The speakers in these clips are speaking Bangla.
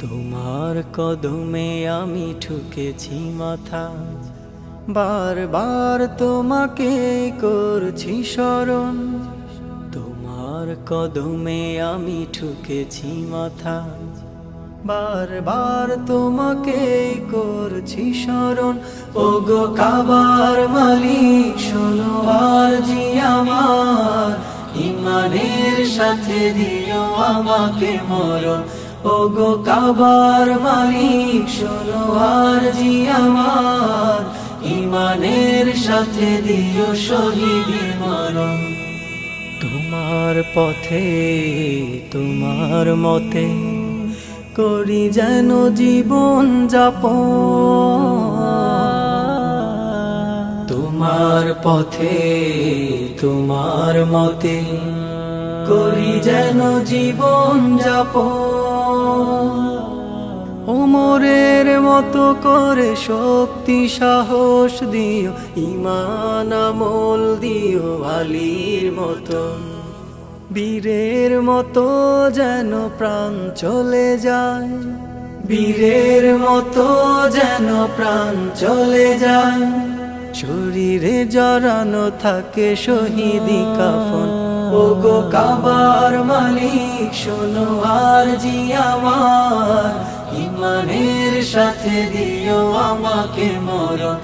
তোমার কদমে আমি ঠুকেছি মাথা, বারবার তোমাকে করছি স্মরণ। তোমার কদমে আমি ঠুকেছি মাথা, বারবার তোমাকে করছি স্মরণ। ওগো কাবার মালিক শোনো আরজি আমার, ইমানের সাথে দিও আমাকে মরণ। ওগো কাবার মালিক শোনো আরজি আমার, ইমানের সাথে দিও শহীদি মরণ। তোমার পথে তোমার মতে করি যেন জীবন যাপন। তোমার পথে তোমার মতে করি যেন জীবন যাপন। ওমরের মতো করে শক্তি সাহস দিও, ঈমান আমল দিও আলীর মতন। বীরের মতো যেন প্রাণ চলে যায়, বীরের মতো যেন প্রাণ চলে যায়। শরীরে জড়ানো থাকে শহীদি কাফন। ওগো কাবার মালিক শোনো আরজি আমার, ইমানের সাথে দিও আমাকে মরণ।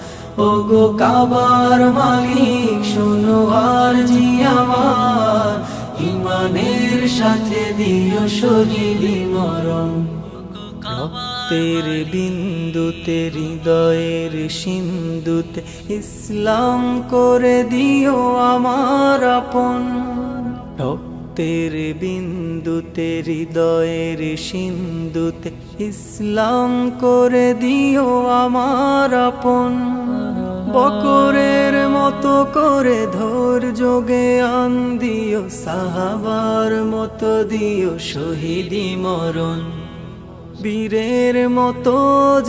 ওগো কাবার মালিক শোনো আরজি আমার, ইমানের সাথে দিও শহীদি মরণ। রক্তের বিন্দুতে হৃদয়ের সিন্ধুতে ইসলাম করে দিও আমার আপন। রক্তের বিন্দুতে হৃদয়ের সিন্ধুতে ইসলাম করে দিও আমার আপন। বকরের মতো করে ধৈর্য জ্ঞান দিও, সাহাবার মতো দিও শহীদি মরণ। বীরের মতো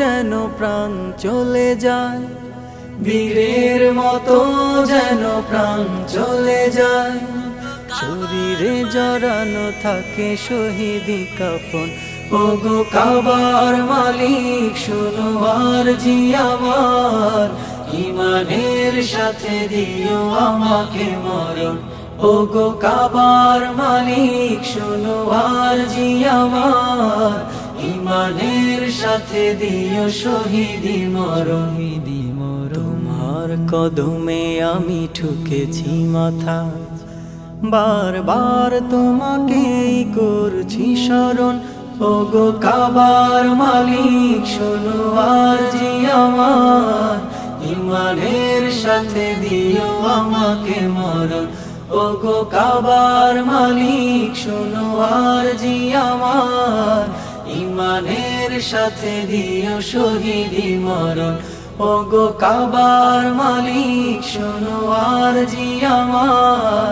যেন প্রাণ চলে যায়, বীরের মতো যেন প্রাণ চলে যায়। শরীরে জড়ানো থাকে শহীদি কাফন। ওগো কাবার মালিক শোনো আরজি আমার, ইমানের সাথে দিও আমাকে মরণ। ওগো কাবার মালিক শোনো আরজি আমার, ইমানের সাথে দিও শহীদি মরণ। তোমার কদমে আমি ঠুকেছি মাথা, বারবার তোমাকেই করছি স্মরণ। ওগো কাবার মালিক শোনো আরজি আমার, ইমানের সাথে দিও আমাকে মরণ। ওগো কাবার মালিক শোনো আরজি আমার, ইমানের সাথে দিও শহীদি মরণ। ওগো কাবার মালিক শোনো আরজি আমার,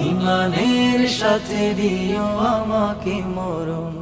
ইমানের সাথে দিও আমাকে মরণ।